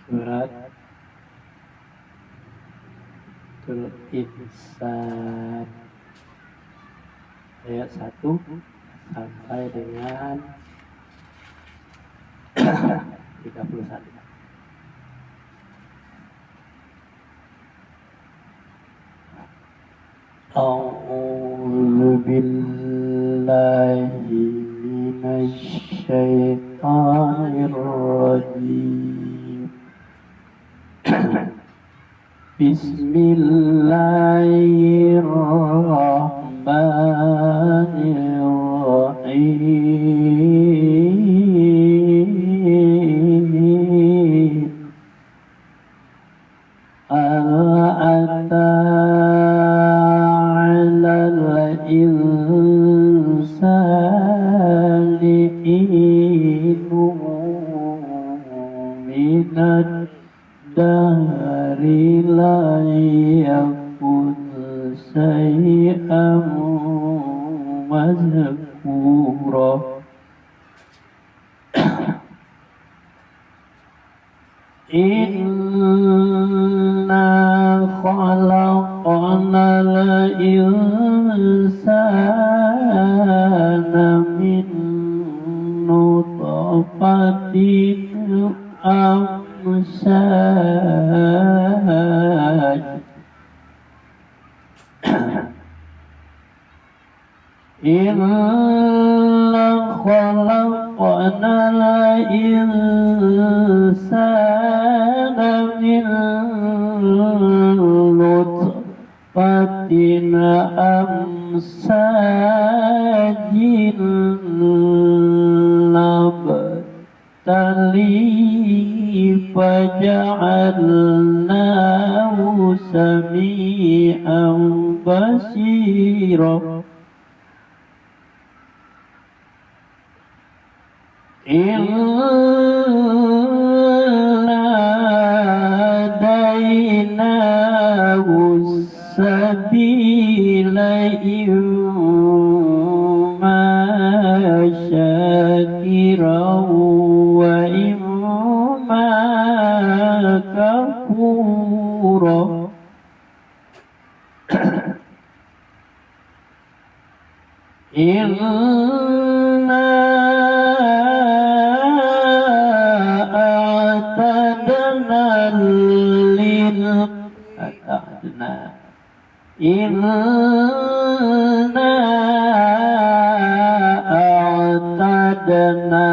surat Al-Insan ayat 1 sampai dengan 31. A'udzu billahi minasy syaithanir rajim. Bismillahirrahmanirrahim. Al-ata 'alal insani hinun minad dahri la yakun syai'an mazkura. Inna khalaqnal insana min nutfatin amsyaj. Inna khalaqnal insana min nutfatin amsyajin nabtalihi faja'alnahu sami'an basira. Inna hadainahu sabila imma syakiran wa imma kafura. Inna a'tadna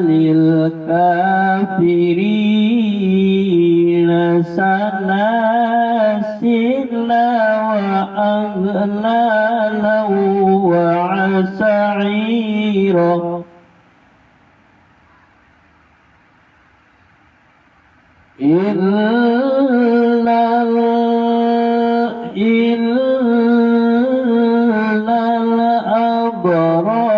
lil kafirina sanasila wa aghlala wa sa'ira. Illal abrara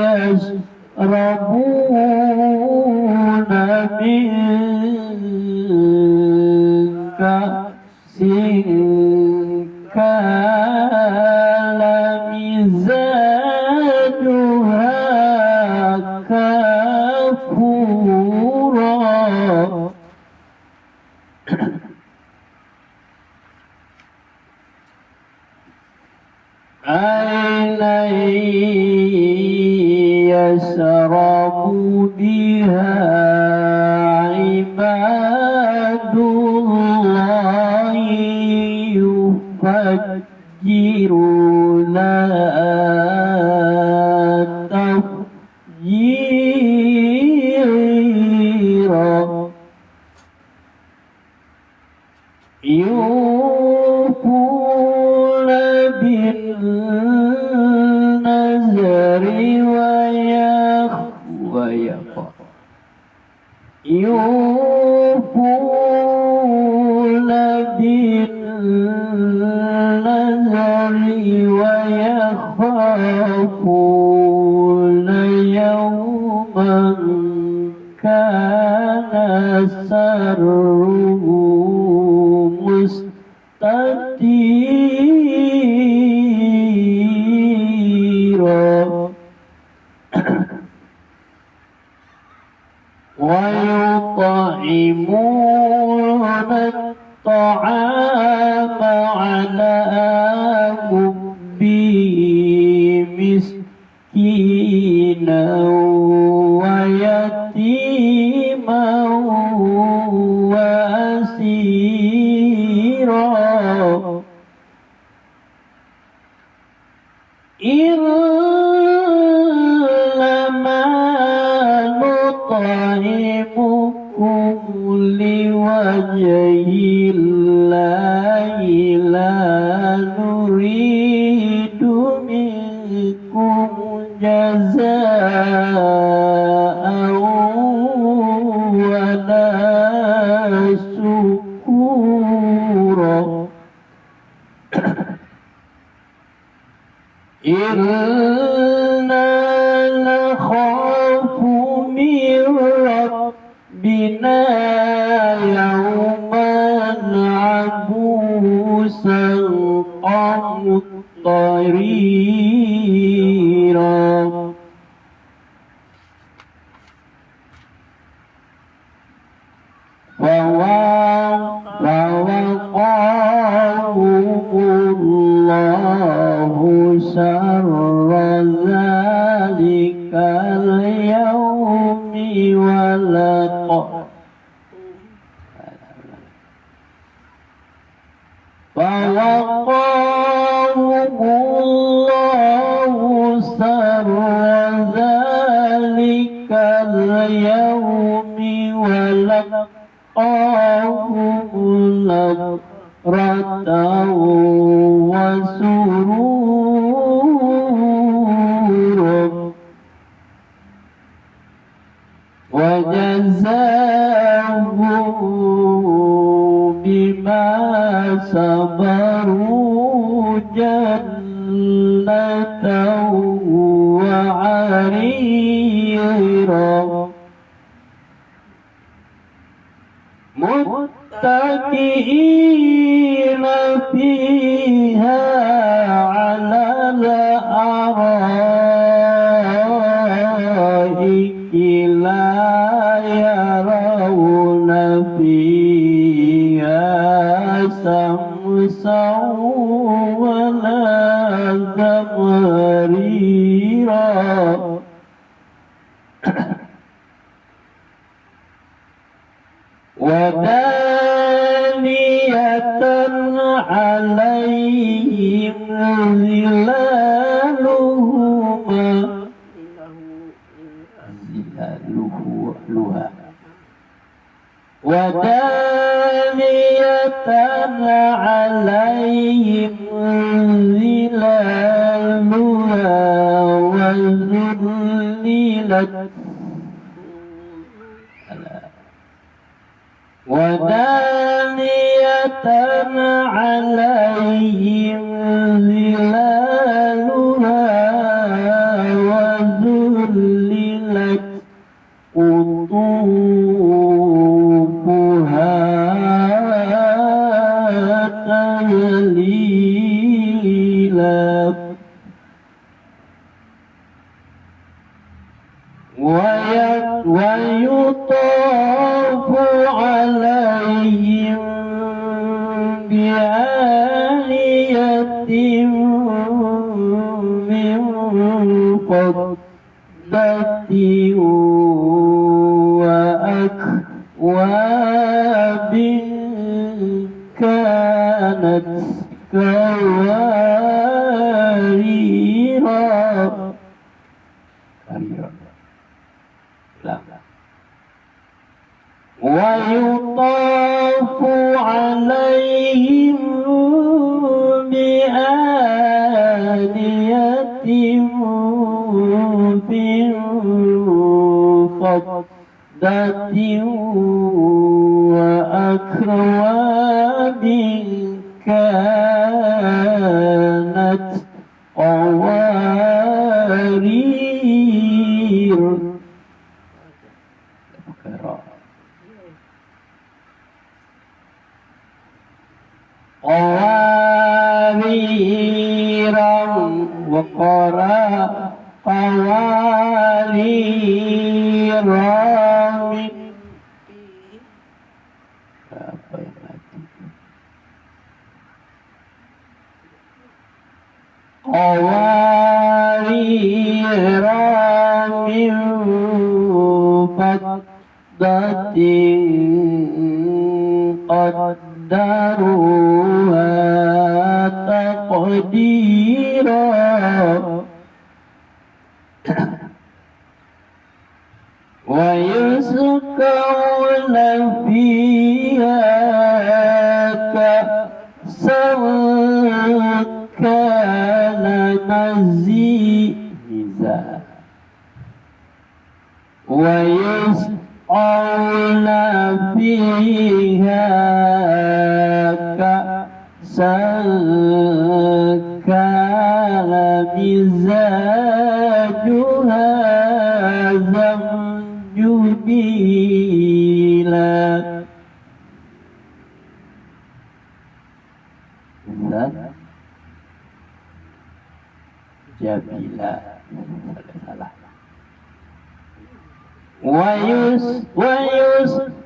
yashrabuna min ka'sin kana mizajuha kafura. Aina yasrabu biha ibadullahi yufajjiruna tafjira. Yufuna bin nazari wa yufuna bin nazari wa yakhafuna yawman kana sarruhu mustatira. ويطعمون الطعام على حبه مسكينا ويتيما وأسيرا إنما نطعمكم لوجه الله لا نريد منكم جزاء ولا شكورا إنا نخاف من ربنا يوما عبوسا قمطريرا فوقاهم الله شر ذلك اليوم ولقاهم الله شر ذلك اليوم ولقاهم نضرة وسرورا وجزاهم بما صبروا جنة وعريرا متكئين فيها على الأرائك لا يرون فيها شمسا ولا زمهريرا ودانية عليهم ظلالها ودانية عليهم ظلالها وذللت ودانية عليهم ظلالها وذللت قطوفها تذليلا ويطاف عليهم بآنية من فضة وأكواب كانت قواريرا ويطاف عليهم بآنية من فضة وأكواب كانت قوارير قواريرا وقرا قواريرا من فضة قدروها تقديرا ويسقون فيها كأسا كان مزيجا ويسقون فيها كأسا كان مزاجها زنجبيلا Jabila salah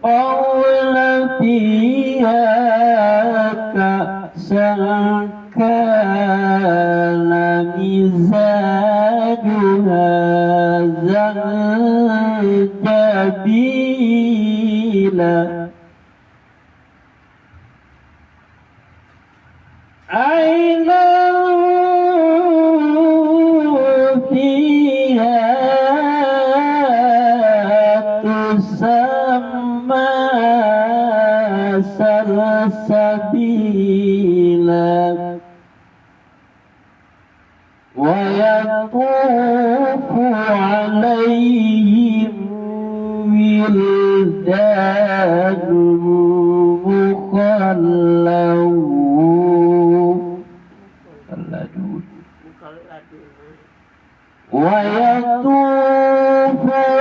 ويسقون فيها كأسا كان مزاجها زنجبيلا عينا فيها تسمى سلسبيلا ويطوف عليهم ولدان مخلدون ويطوف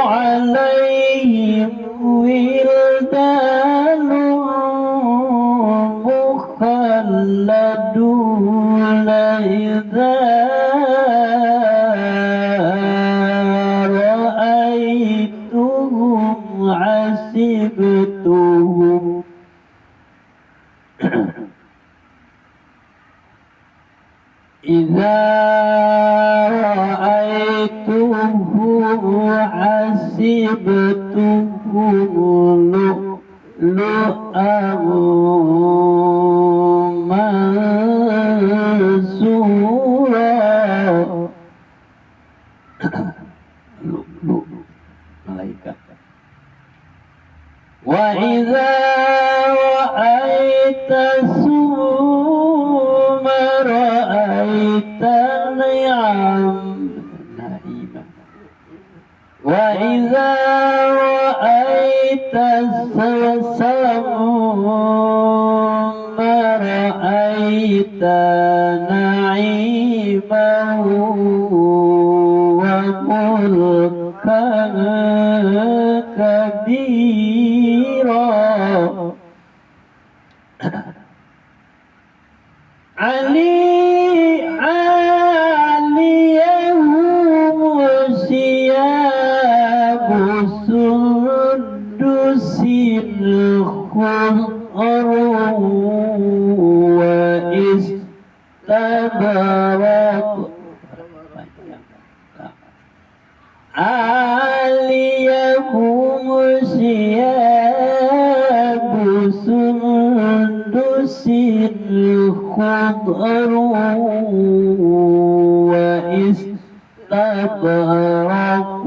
عليهم ولدان مخلدون إذا رأيتهم حسبتهم إذا رأيتهم حسبتهم لؤلؤا منثورا لؤلؤ malaikat وإذا رأيت ثم رأيت نعيما وإذا رأيت ثم رأيت نعيما وملكا كبيرا عليهم ثياب سندس خضر واستبرق عليهم ثياب سندس خضر واستبرق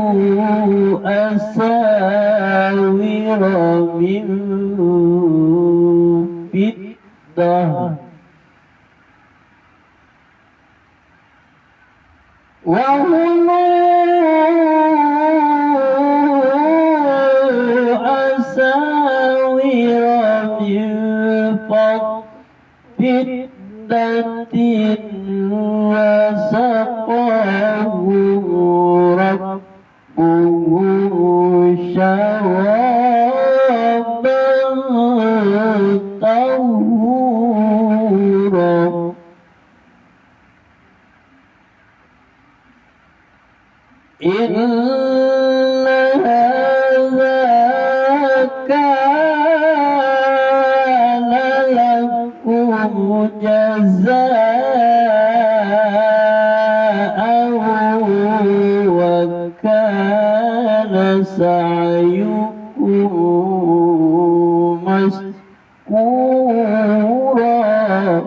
وأولوا أساور من فضة أساور من فضة وسقاهم ربهم شرابا طهورا إن هذا كان لكم جزاء سعيكم مشكورا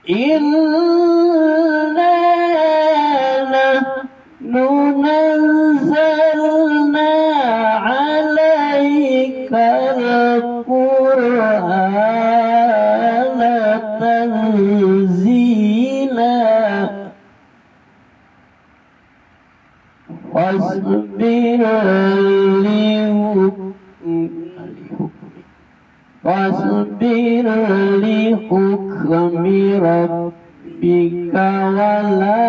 إنا نحن نزلنا عليك القرآن تنزيلا فاصبر لحكم ربك ولا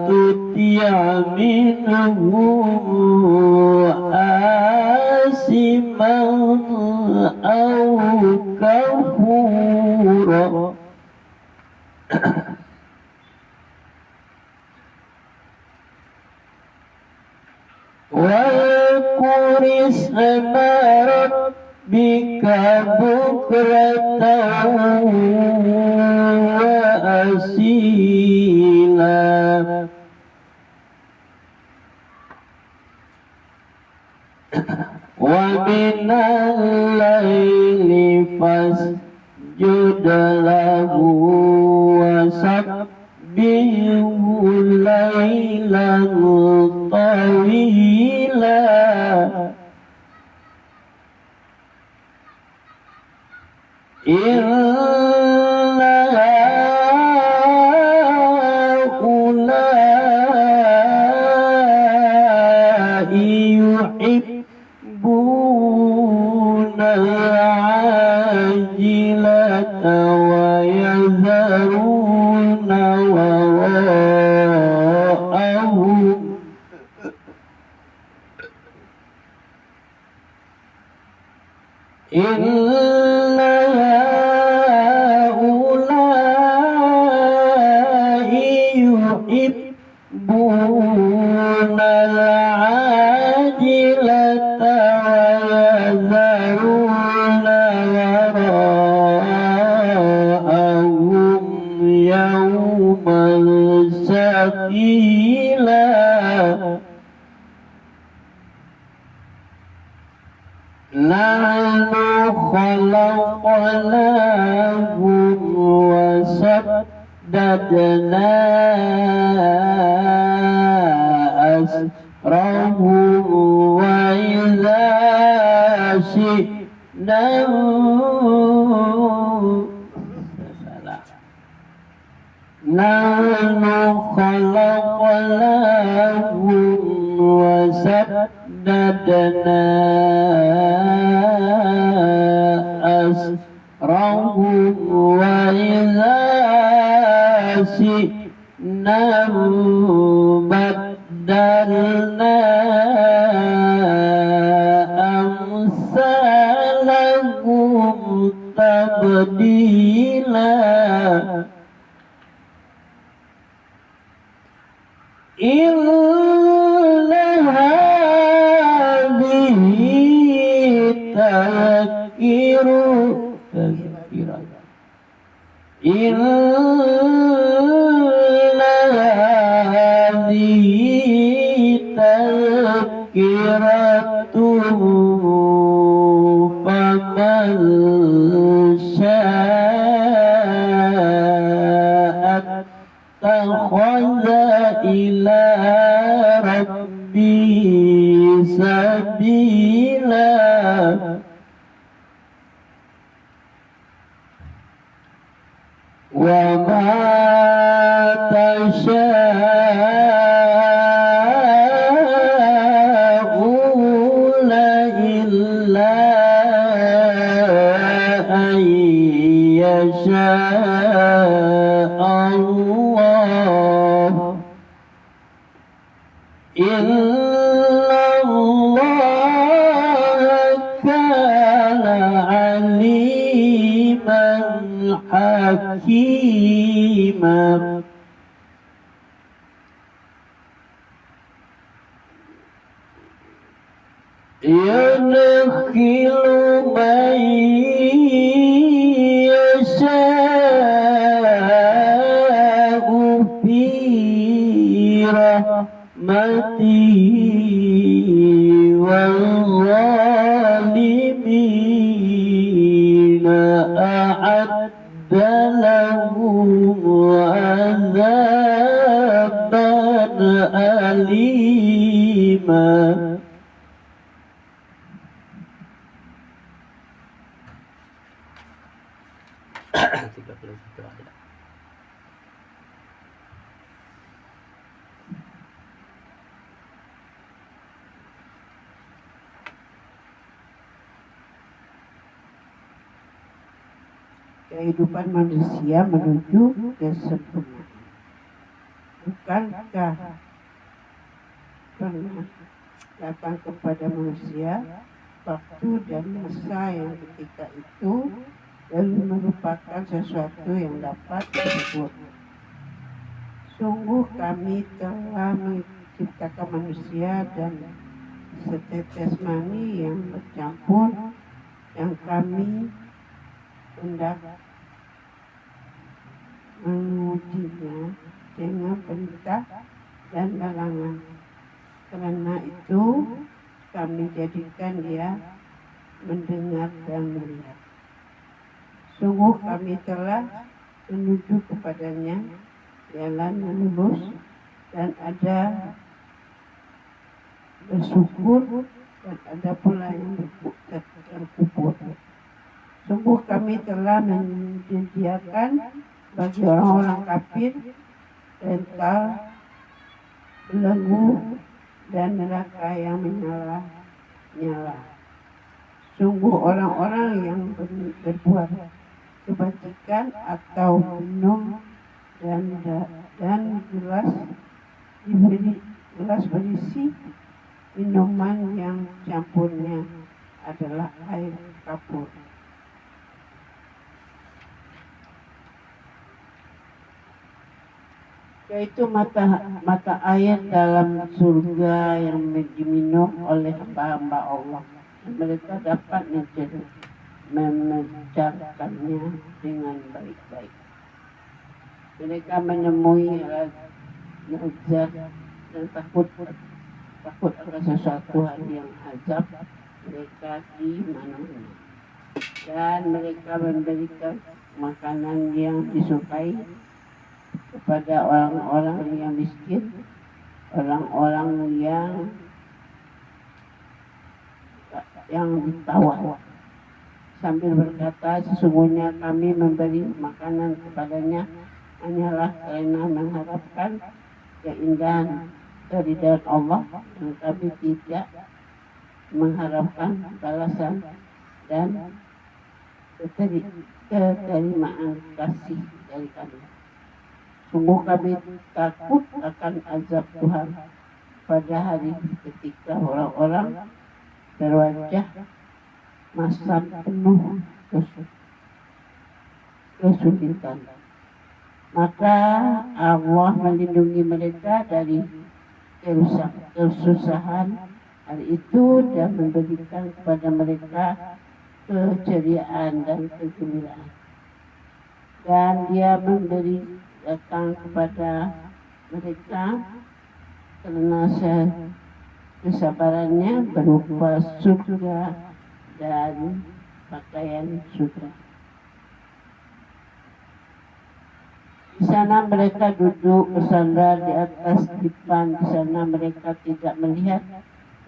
تطع منهم آثما أو كفورا واذكر اسم ربك بكرة وأصيلا ومن الليل فاسجد له وسبحه ليلا طويلا إن هؤلاء يحبون العاجلة ويذرون وراءهم إن هؤلاء يحبون العاجلة ويذرون وراءهم يوما ثقيلا نحن خلقناهم وسددنا أسرهم وإذا شئنا نحن خلقناهم وسددنا أسرهم وإذا شئنا بدلنا أمثالهم تبديلا إن هذه تذكرة إن هذه تذكرة فمن شاء اتخذ إلى ربه سبيلا وما تشاءون إلا أن يشاء الله إن الله كان عليما حكيما يدخل من يشاء في لهم عذابا أليما. Kehidupan manusia menuju kesempurnaan. Bukankah pernah datang kepada manusia waktu dan masa yang ketika itu belum merupakan sesuatu yang dapat disebut. Sungguh kami telah menciptakan manusia dan setetes mani yang bercampur yang kami hendak mengujinya dengan perintah dan larangan. Karena itu kami jadikan dia mendengar dan melihat. Sungguh kami telah menuju kepadanya jalan yang lurus dan ada bersyukur dan ada pula yang terkubur. Sungguh kami telah menyediakan bagi orang-orang kafir rental belenggu dan neraka yang menyala-nyala. Sungguh orang-orang yang berbuat kebajikan atau minum dan gelas berisi minuman yang campurnya adalah air kapur. Yaitu mata air dalam surga yang diminum oleh hamba-hamba Allah. Mereka dapat mengejarkannya dengan baik-baik. Mereka menemui lezat dan takut akan sesuatu hal yang azab mereka di mana-mana. Dan mereka memberikan makanan yang disukai kepada orang-orang yang miskin, orang-orang yang ditawan, sambil berkata, sesungguhnya kami memberi makanan kepadanya hanyalah karena mengharapkan keindahan keridhaan Allah, dan kami tidak mengharapkan balasan dan keterimaan kasih dari kami. Sungguh kami takut akan azab Tuhan pada hari ketika orang-orang berwajah masam penuh kesulitan. Maka Allah melindungi mereka dari kesusahan hari itu dan memberikan kepada mereka keceriaan dan kegembiraan. Dan Dia memberi datang kepada mereka karena kesabarannya berupa surga dan pakaian surga. Di sana mereka duduk bersandar di atas dipan. Di sana mereka tidak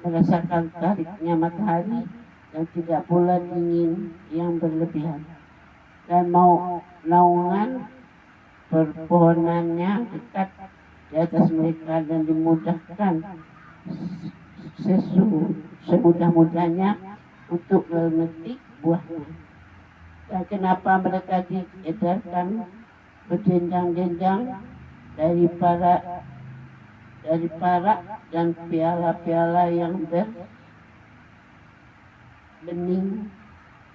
merasakan tariknya matahari dan tidak pula dingin yang berlebihan. Dan naungan perpohonannya dekat di atas mereka dan dimudahkan semudah-mudahnya untuk memetik buahnya. Dan kenapa mereka diedarkan berjenjang-jenjang dari perak dan piala-piala yang berbening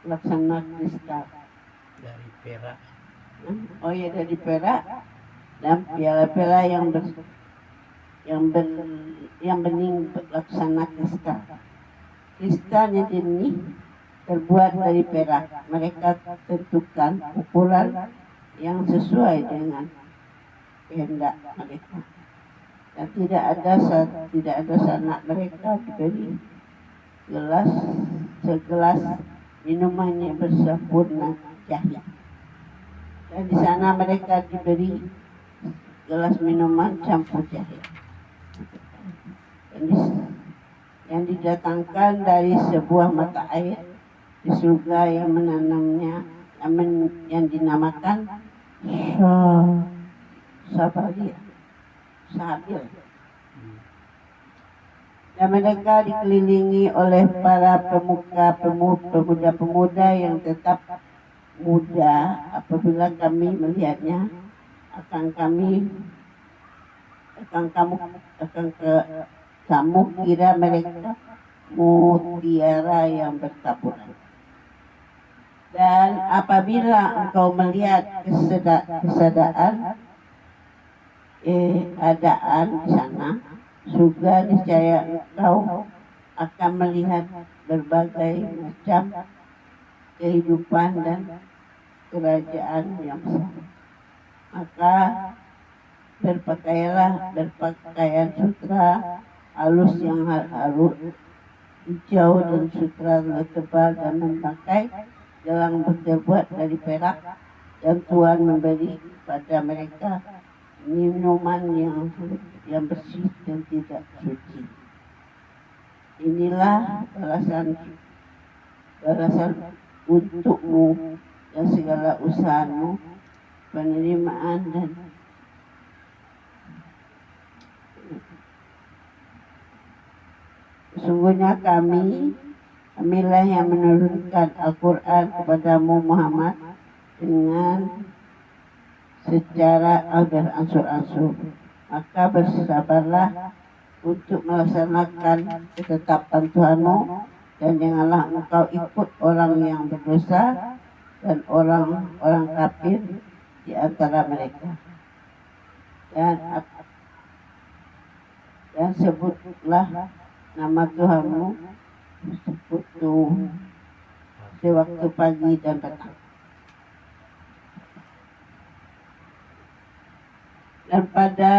laksana kristal. Dari perak. Oh ya, dari perak dan piala-piala yang bening laksana kristal. Kristalnya ini terbuat dari perak. Mereka tentukan ukuran yang sesuai dengan kehendak mereka. Dan tidak ada sanak mereka diberi segelas minumannya bersempurna jahit. Dan di sana mereka diberi gelas minuman campur jahe yang didatangkan dari sebuah mata air di surga yang menanamnya, yang dinamakan Sabaria, Sabil. Dan mereka dikelilingi oleh para pemuda-pemuda yang tetap muda. Apabila kami melihatnya, akan kamu kira mereka mutiara yang bertaburan. Dan apabila engkau melihat keadaan di sana, juga niscaya engkau akan melihat berbagai macam kehidupan dan kerajaan yang besar. Maka berpakaian sutra halus yang halus hijau dan sutra tebal dan memakai gelang terbuat dari perak, dan Tuhan memberi pada mereka minuman yang bersih dan tidak suci. Inilah balasan untukmu dan segala usahamu, penerimaan dan sesungguhnya kamilah yang menurunkan Al-Quran kepadamu Muhammad dengan secara beransur-ansur. Maka bersabarlah untuk melaksanakan ketetapan Tuhanmu, dan janganlah engkau ikut orang yang berdosa dan orang kafir di antara mereka. Dan sebutlah nama Tuhanmu sewaktu pagi dan petang. Dan pada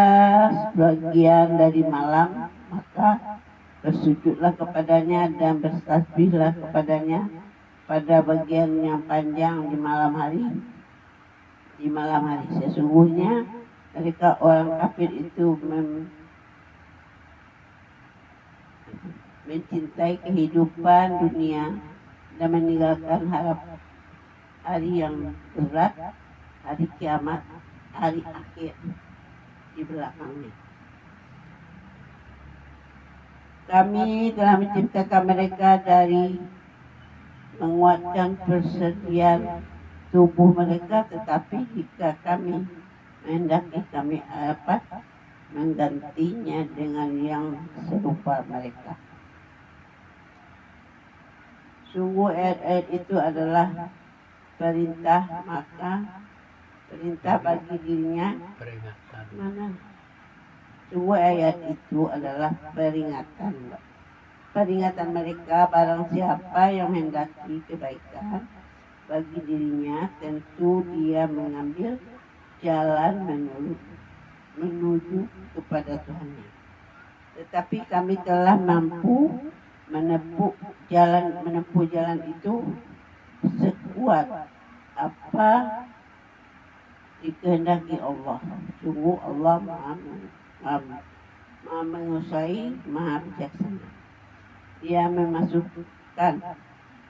sebagian dari malam, maka bersujudlah kepadanya dan bertasbihlah kepadanya pada bagian yang panjang di malam hari. Sesungguhnya mereka orang kafir itu mencintai kehidupan dunia dan meninggalkan hari yang berat, hari kiamat, hari akhir di belakangnya. Kami telah menciptakan mereka dari menguatkan persediaan tubuh mereka, tetapi jika kami menghendaki, kami dapat menggantinya dengan yang serupa mereka. Sungguh ayat-ayat itu adalah perintah, maka perintah bagi dirinya. Peringatan. Mana? Sungguh ayat itu adalah peringatan mereka. Barang siapa yang menghendaki kebaikan bagi dirinya, tentu dia mengambil jalan menuju kepada Tuhannya. Tetapi kami telah mampu menempuh jalan itu sekuat apa dikehendaki Allah. Sungguh Allah Maha menguasai, Maha bijaksana. Dia memasukkan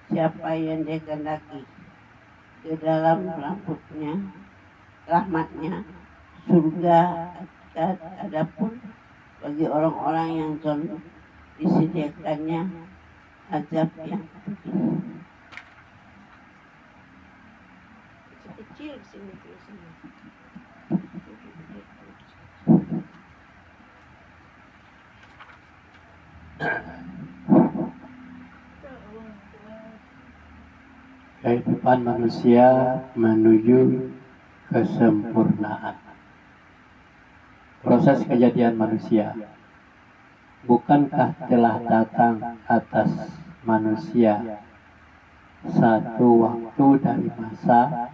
siapa yang dia kehendaki ke dalam rahmatnya surga. Adapun bagi orang-orang yang zalim disediakannya azab yang kecil sini. Kehidupan manusia menuju kesempurnaan. Proses kejadian manusia. Bukankah telah datang atas manusia satu waktu dari masa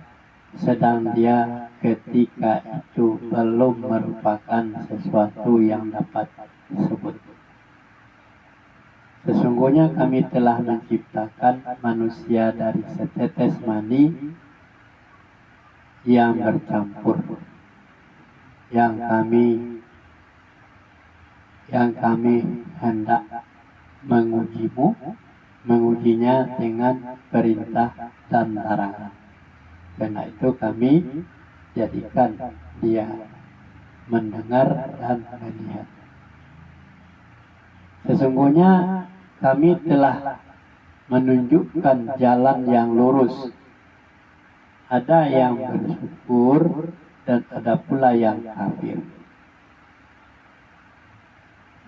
sedang dia ketika itu belum merupakan sesuatu yang dapat disebut. Sesungguhnya kami telah menciptakan manusia dari setetes mani yang bercampur, yang kami hendak mengujinya dengan perintah dan larangan. Karena itu kami jadikan dia mendengar dan melihat. Sesungguhnya kami telah menunjukkan jalan yang lurus. Ada yang bersyukur dan ada pula yang kafir.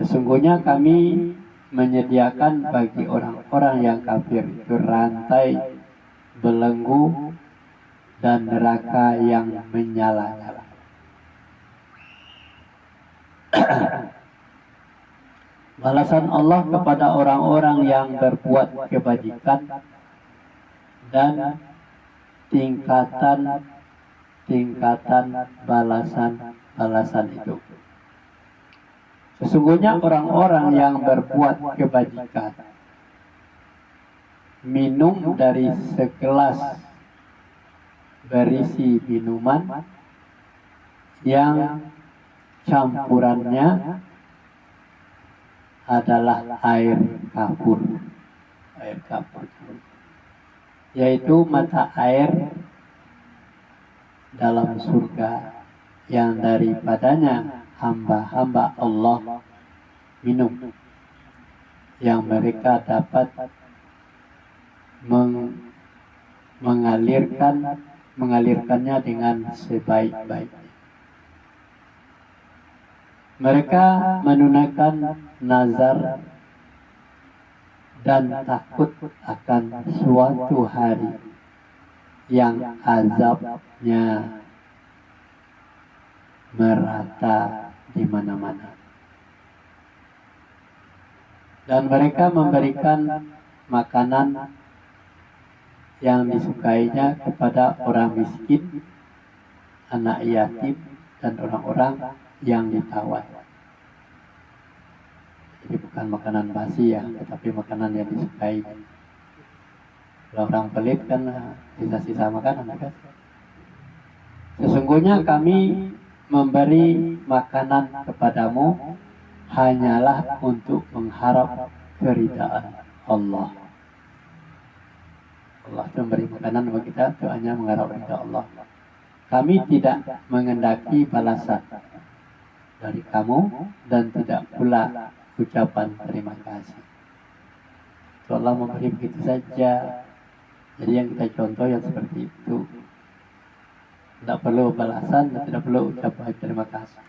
Sesungguhnya kami menyediakan bagi orang-orang yang kafir itu rantai belenggu dan neraka yang menyala-nyala. Balasan Allah kepada orang-orang yang berbuat kebajikan dan tingkatan balasan itu. Sesungguhnya orang-orang yang berbuat kebajikan minum dari segelas berisi minuman yang campurannya adalah air kapur, yaitu mata air dalam surga yang daripadanya hamba-hamba Allah minum, yang mereka dapat mengalirkannya dengan sebaik-baiknya. Mereka menunaikan nazar dan takut akan suatu hari yang azabnya merata di mana-mana. Dan mereka memberikan makanan yang disukainya kepada orang miskin, anak yatim, dan orang-orang yang ditawan. Jadi bukan makanan basi ya, tetapi makanan yang disukai. Kalau orang pelit kan sisa-sisa makanan kan. Sesungguhnya kami memberi makanan kepadamu hanyalah untuk mengharap keridaan Allah. Allah itu memberi makanan bagi kita itu hanya mengharap ridha Allah. Kami tidak mengendaki balasan dari kamu dan tidak pula ucapan terima kasih. Itu Allah memberi begitu saja. Jadi yang kita contoh yang seperti itu. Tidak perlu balasan dan tidak perlu ucapan terima kasih.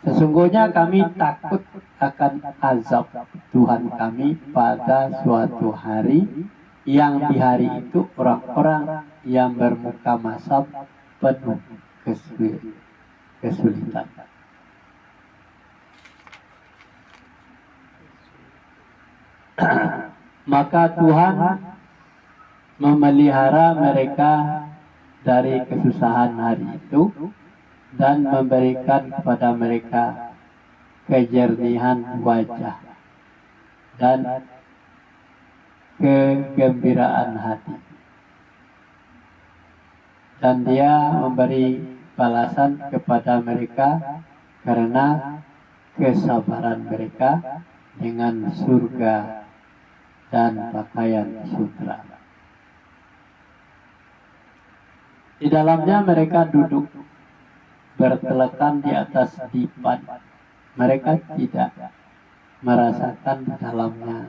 Sesungguhnya kami takut akan azab Tuhan kami pada suatu hari yang di hari itu orang-orang yang bermuka masam penuh kesulitan. Maka Tuhan memelihara mereka dari kesusahan hari itu dan memberikan kepada mereka kejernihan wajah dan kegembiraan hati. Dan Dia memberi balasan kepada mereka karena kesabaran mereka dengan surga dan pakaian sutra. Di dalamnya mereka duduk bertelekan di atas dipan. Mereka tidak merasakan di dalamnya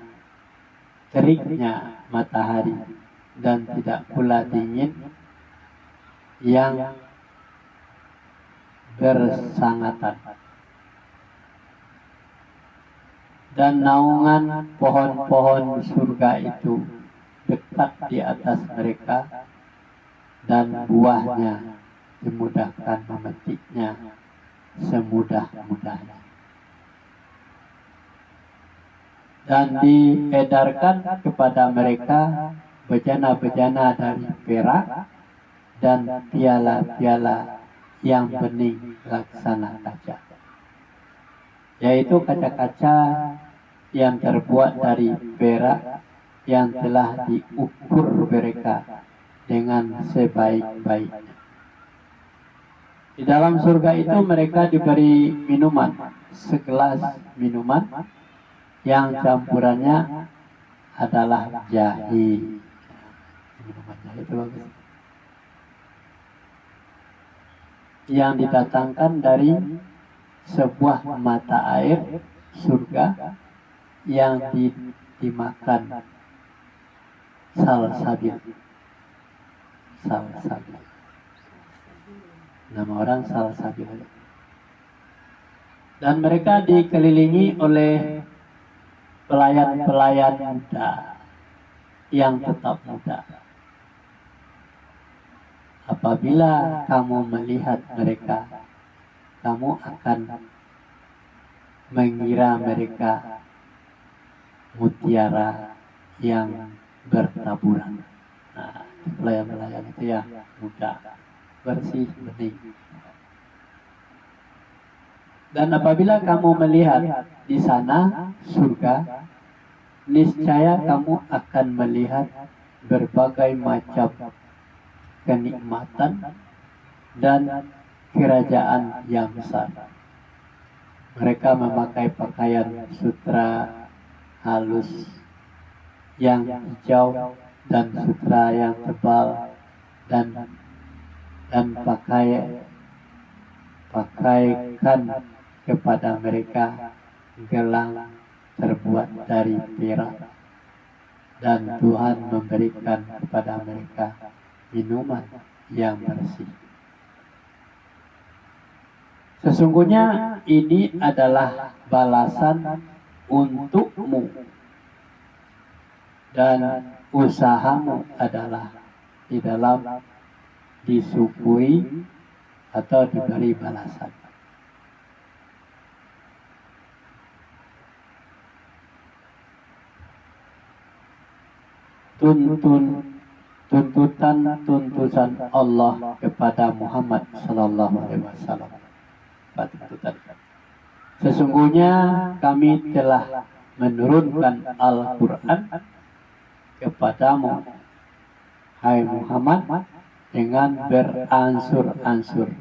teriknya matahari dan tidak pula dingin yang bersangatan. Dan naungan pohon-pohon surga itu dekat di atas mereka dan buahnya dimudahkan memetiknya semudah-mudahnya. Dan diedarkan kepada mereka bejana-bejana dari perak dan piala-piala yang bening laksana kaca, yaitu kaca-kaca yang terbuat dari perak yang telah diukur mereka dengan sebaik-baiknya. Di dalam surga itu mereka diberi minuman, segelas minuman yang campurannya adalah jahe. Minuman jahe itu bagus. Yang didatangkan dari sebuah mata air surga yang dimakan salsabil. Salsabil. Nama orang salsabil. Dan mereka dikelilingi oleh pelayan-pelayan muda yang tetap muda. Apabila kamu melihat mereka, kamu akan mengira mereka mutiara yang bertaburan. Nah, pelayan-pelayan itu ya muda, bersih, bening. Dan apabila kamu melihat di sana surga, niscaya kamu akan melihat berbagai macam kenikmatan dan kerajaan yang besar. Mereka memakai pakaian sutra halus yang hijau dan sutra yang tebal dan pakaikan kepada mereka gelang terbuat dari perak, dan Tuhan memberikan kepada mereka minuman yang bersih. Sesungguhnya ini adalah balasan untukmu, dan usahamu adalah di dalam disyukuri atau diberi balasan. Tuntutan Allah kepada Muhammad Sallallahu Alaihi Wasallam. Sesungguhnya kami telah menurunkan Al-Quran kepadamu, hai Muhammad, dengan beransur-ansur.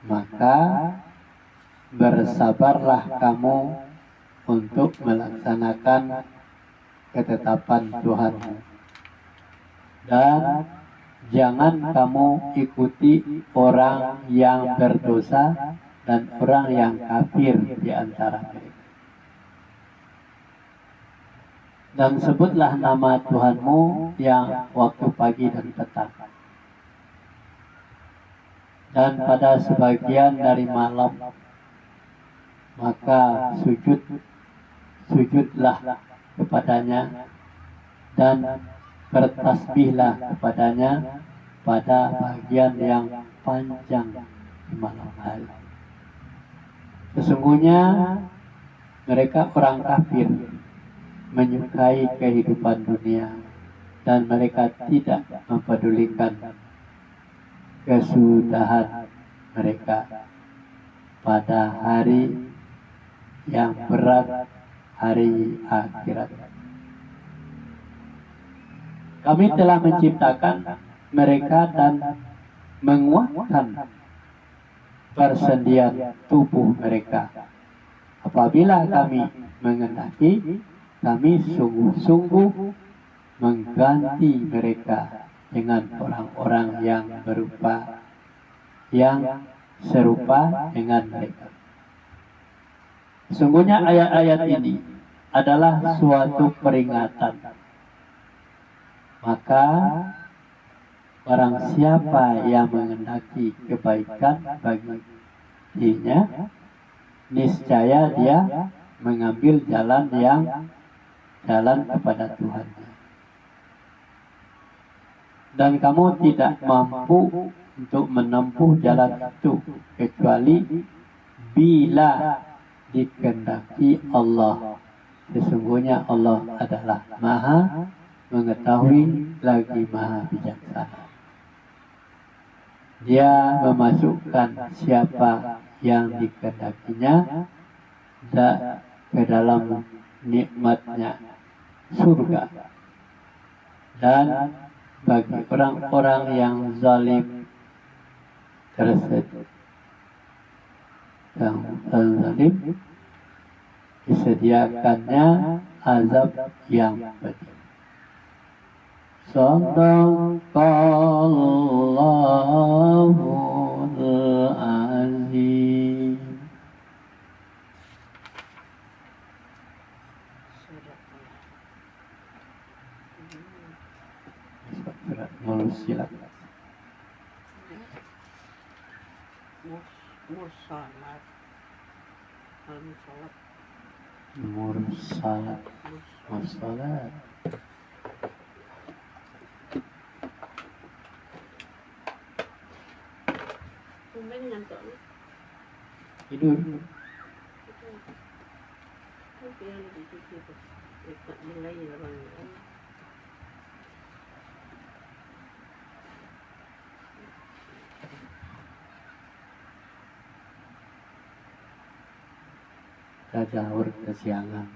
Maka bersabarlah kamu untuk melaksanakan ketetapan Tuhanmu. Dan jangan kamu ikuti orang yang berdosa dan orang yang kafir di antara mereka. Dan sebutlah nama Tuhanmu yang waktu pagi dan petang. Dan pada sebagian dari malam, maka sujudlah kepadanya dan bertasbihlah kepadanya pada bagian yang panjang di malam hari. Sesungguhnya mereka orang kafir, menyukai kehidupan dunia, dan mereka tidak mempedulikan kesudahan mereka pada hari yang berat, hari akhirat. Kami telah menciptakan mereka dan menguatkan persendian tubuh mereka. Apabila kami menghendaki, kami sungguh-sungguh mengganti mereka dengan orang-orang yang serupa dengan mereka. Sungguhnya ayat-ayat ini adalah suatu peringatan. Maka barang siapa yang menghendaki kebaikan bagi dirinya, niscaya dia mengambil jalan kepada Tuhan. Dan kamu tidak mampu untuk menempuh jalan itu kecuali bila dikehendaki Allah. Sesungguhnya Allah adalah Maha mengetahui lagi Maha bijaksana. Dia memasukkan siapa yang dikehendakinya ke dalam nikmatnya surga, dan bagi orang-orang yang zalim tersebut. Yang zalim disediakannya azab yang pedih. Sadaqallahul azim. Silakan. Mursalat. Mursalat. Mursalat. Mursalat. Tumben ngantuk. Tidur. Tapi yang di situ dekat mulai orang. Kita sahur kesiangan.